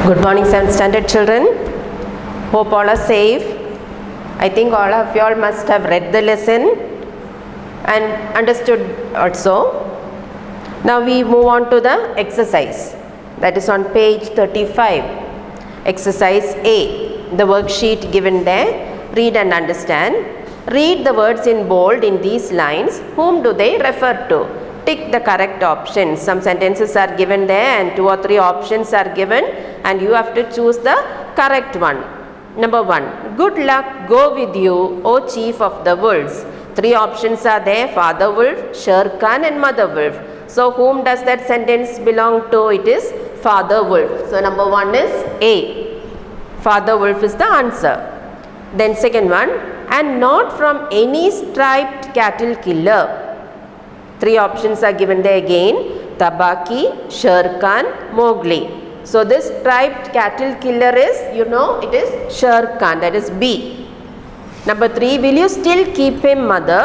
Good morning, 7th standard children. Hope all are safe. I think all of you all must have read the lesson and understood also. Now we move on to the exercise. That is on page 35. Exercise A. The worksheet given there. Read and understand. Read the words in bold in these lines. Whom do they refer to? Tick the correct options. Some sentences are given there and 2 or 3 options are given and you have to choose the correct one. Number 1. Good luck go with you, O chief of the wolves. 3 options are there: Father Wolf, Sher Khan and Mother Wolf. So whom does that sentence belong to? It is Father Wolf. So number 1 is A. Father Wolf is the answer. Then second one, and not from any striped cattle killer. 3 options are given there again: Tabaki, Sher Khan, Mowgli. So this striped cattle killer is, it is Sher Khan, that is B. Number 3, will you still keep him, mother?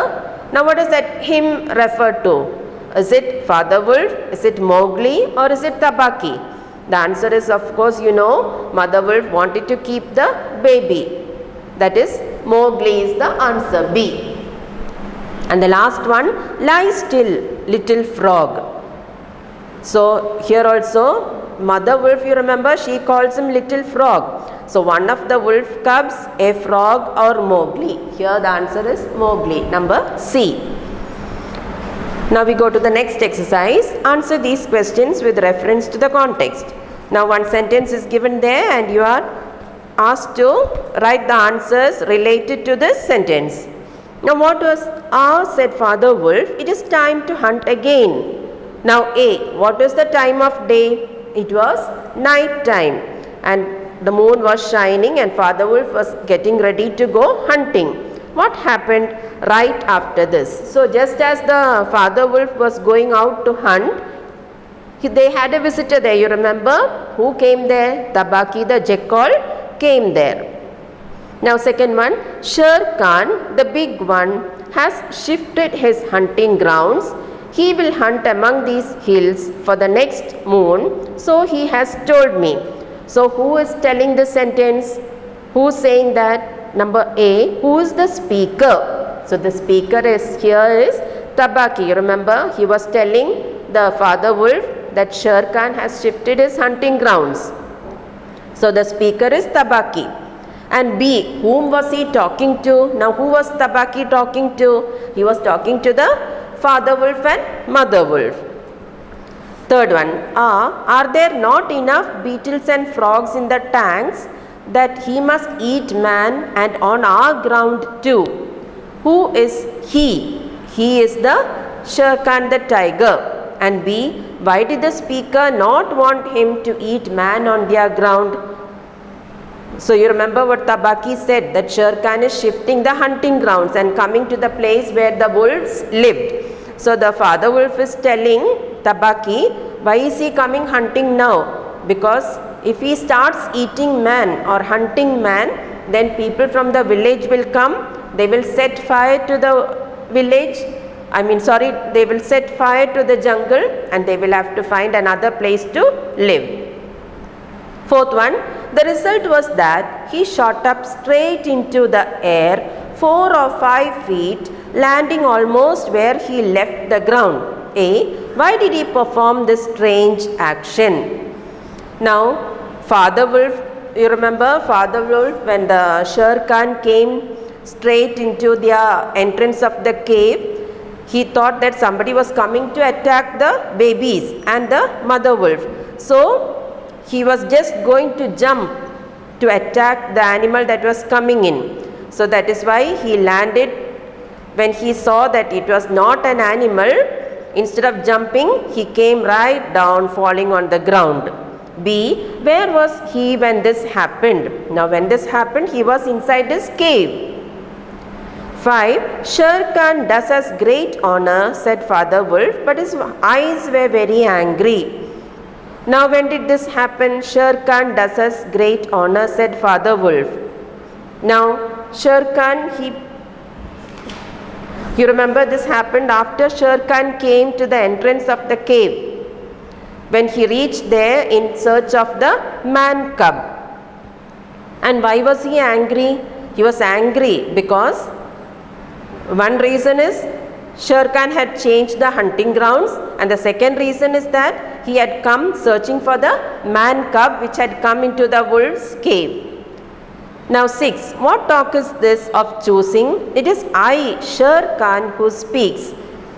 Now what does that him refer to? Is it Father Wolf, is it Mowgli or is it Tabaki? The answer is, of course, Mother Wolf wanted to keep the baby. That is Mowgli is the answer, B. And the last one, lie still, little frog. So here also, Mother Wolf, you remember, she calls him little frog. So one of the wolf cubs, a frog or Mowgli. Here the answer is Mowgli, number C. Now we go to the next exercise. Answer these questions with reference to the context. Now one sentence is given there and you are asked to write the answers related to this sentence. Now what was said Father Wolf? It is time to hunt again. Now A. What was the time of day? It was night time and the moon was shining and Father Wolf was getting ready to go hunting. What happened right after this? So just as the Father Wolf was going out to hunt, they had a visitor there, you remember? Who came there? Tabaki the jackal came there. Now second one, Sher Khan, the big one, has shifted his hunting grounds. He will hunt among these hills for the next moon, so he has told me. So who is telling this sentence? Who is saying that? Number A. Who is the speaker? So the speaker here is Tabaki. You remember, he was telling the Father Wolf that Sher Khan has shifted his hunting grounds. So the speaker is Tabaki. And B. Whom was he talking to? Now who was Tabaki talking to? He was talking to the Father Wolf and Mother Wolf. Third one, are there not enough beetles and frogs in the tanks that he must eat man and on our ground too? Who is he? He is the Sher Khan the tiger. And B, why did the speaker not want him to eat man on their ground? So you remember what Tabaki said, that Sher Khan is shifting the hunting grounds and coming to the place where the wolves lived. So the Father Wolf is telling Tabaki, why is he coming hunting now? Because if he starts eating man or hunting man, then people from the village will come, they will set fire to the village, they will set fire to the jungle and they will have to find another place to live. Fourth one, the result was that he shot up straight into the air 4 or 5 feet, landing almost where he left the ground. A. Why did he perform this strange action? Now, Father Wolf, you remember Father Wolf, when the Sher Khan came straight into the entrance of the cave, he thought that somebody was coming to attack the babies and the Mother Wolf. So he was just going to jump to attack the animal that was coming in. So that is why he landed. When he saw that it was not an animal, instead of jumping, he came right down, falling on the ground. B. Where was he when this happened? Now when this happened, he was inside this cave. 5. Sher Khan does us great honor, said Father Wolf, but his eyes were very angry. Now when did this happen? Sher Khan does us great honor, said Father Wolf. Now Sher Khan, you remember this happened after Sher Khan came to the entrance of the cave. when he reached there in search of the man cub. And why was he angry? He was angry because one reason is Sher Khan had changed the hunting grounds, and the second reason is that he had come searching for the man cub which had come into the wolf's cave. Now 6. What talk is this of choosing? It is I, Sher Khan, who speaks.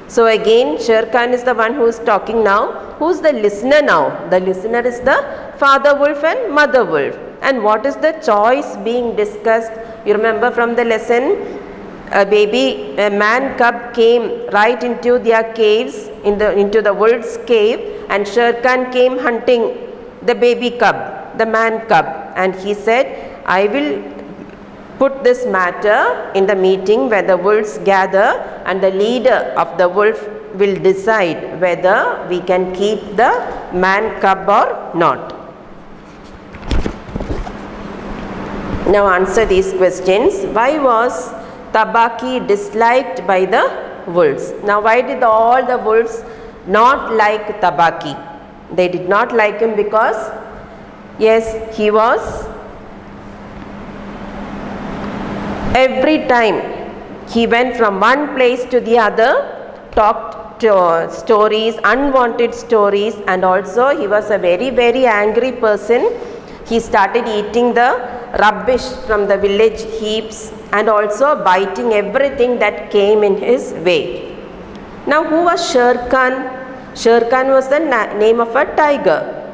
So again Sher Khan is the one who is talking now. Who is the listener now? The listener is the father wolf and mother wolf. And what is the choice being discussed? You remember from the lesson, a man cub came right into their caves, into the wolf's cave, and Sher Khan came hunting the baby cub, the man cub, and he said, I will put this matter in the meeting where the wolves gather, and the leader of the wolf will decide whether we can keep the man cub or not. Now answer these questions. Why was Tabaki disliked by the wolves? Now why did all the wolves not like Tabaki? They did not like him because, yes, he was, every time he went from one place to the other, talked stories, unwanted stories, and also he was a very, very angry person. He started eating the rubbish from the village heaps and also biting everything that came in his way. Now who was Sher Khan? Sher Khan was the name of a tiger,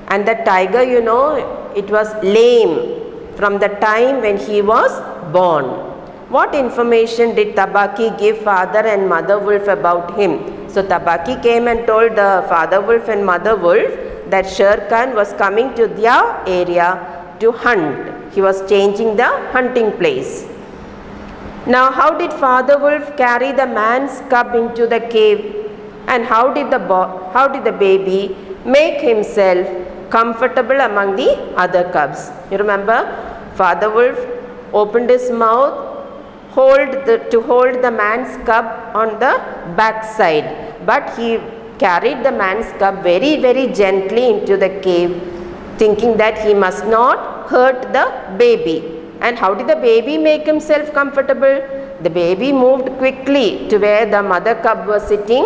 and the tiger, you know, it was lame from the time when he was born. What information did Tabaki give father and mother wolf about him? So Tabaki came and told the father wolf and mother wolf that Sher Khan was coming to their area to hunt. He was changing the hunting place. Now how did father wolf carry the man's cub into the cave, and how did the baby make himself comfortable among the other cubs? You remember, father wolf opened his mouth to hold the man's cub on the back side, but he carried the man's cub very, very gently into the cave, thinking that he must not hurt the baby. And how did the baby make himself comfortable? The baby moved quickly to where the mother cub was sitting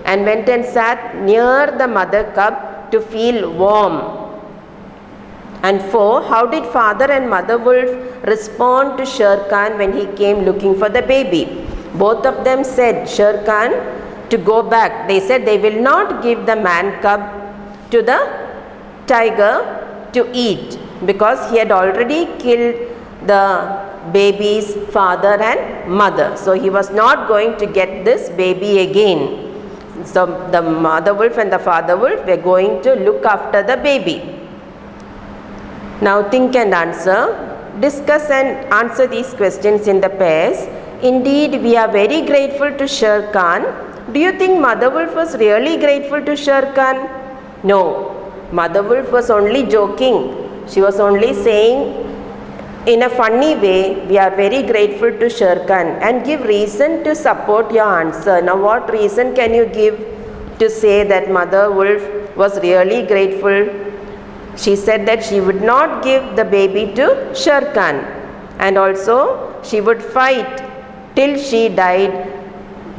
and went and sat near the mother cub to feel warm. And 4. How did father and mother wolf respond to Sher Khan when he came looking for the baby? Both of them said Sher Khan to go back. They said they will not give the man cub to the tiger to eat because he had already killed the baby's father and mother. So he was not going to get this baby again. So the mother wolf and the father wolf were going to look after the baby. Now think and answer. Discuss and answer these questions in the pairs. Indeed, we are very grateful to Sher Khan. Do you think Mother Wolf was really grateful to Sher Khan? No. Mother Wolf was only joking. She was only saying in a funny way, we are very grateful to Sher Khan, and give reason to support your answer. Now what reason can you give to say that Mother Wolf was really grateful? She said that she would not give the baby to Sher Khan, and also she would fight till she died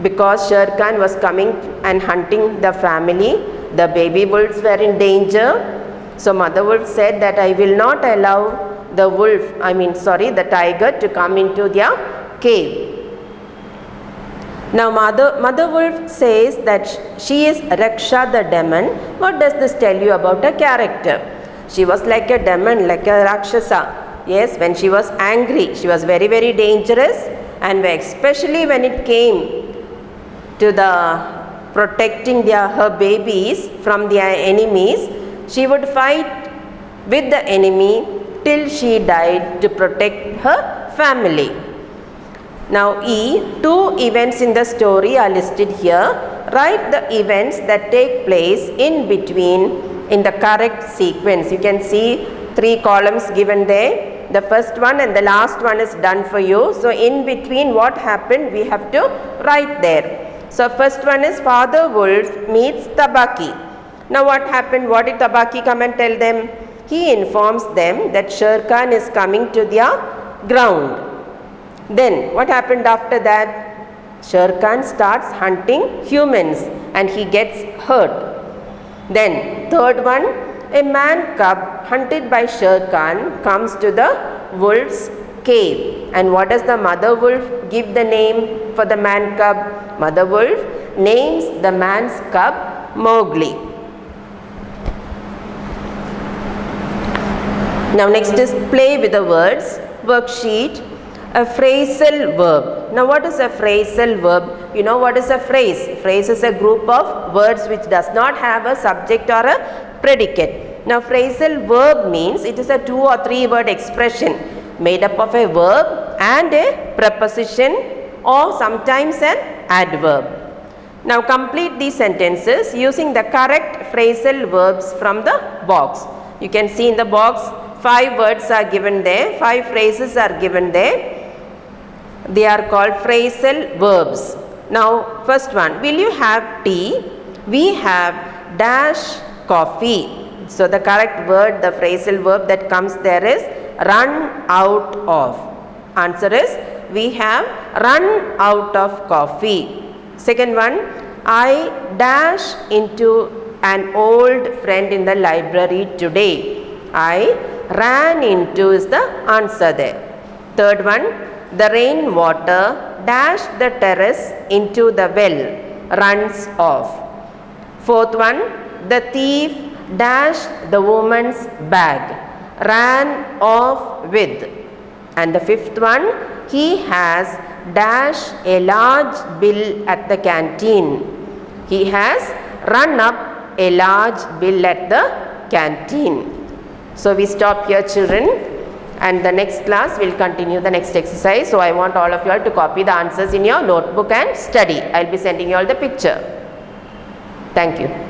because Sher Khan was coming and hunting the family. The baby wolves were in danger. So Mother Wolf said that I will not allow the tiger to come into their cave. Now Mother Wolf says that she is Raksha the demon. What does this tell you about her character? She was like a demon, like a Rakshasa. Yes, when she was angry, she was very, very dangerous, and especially when it came to the protecting her babies from their enemies, she would fight with the enemy till she died to protect her family. Now E, 2 events in the story are listed here. Write the events that take place in between in the correct sequence. You can see 3 columns given there. The first one and the last one is done for you. So in between what happened, we have to write there. So first one is Father Wolf meets Tabaki. Now what happened? What did Tabaqi come and tell them? He informs them that Sher Khan is coming to their ground. Then what happened after that? Sher Khan starts hunting humans and he gets hurt. Then third one, a man cub hunted by Sher Khan comes to the wolf's cave. And what does the mother wolf give the name for the man cub? Mother wolf names the man's cub Mowgli. Now next is play with the words. Worksheet. A phrasal verb. Now what is a phrasal verb? You know what is a phrase? Phrase is a group of words which does not have a subject or a predicate. Now phrasal verb means it is a 2 or 3 word expression made up of a verb and a preposition or sometimes an adverb. Now complete these sentences using the correct phrasal verbs from the box. You can see in the box 5 words are given there, 5 phrases are given there. They are called phrasal verbs. Now first one, will you have tea? We have dash coffee. So the correct word, the phrasal verb that comes there is run out of. Answer is we have run out of coffee. Second one, I dash into an old friend in the library today. I ran into is the answer there. Third one, the rainwater dashed the terrace into the well, runs off. Fourth one, the thief dashed the woman's bag, ran off with. And the fifth one, he has dashed a large bill at the canteen. He has run up a large bill at the canteen. So we stop here, children. And the next class will continue the next exercise. So I want all of you all to copy the answers in your notebook and study. I will be sending you all the picture. Thank you.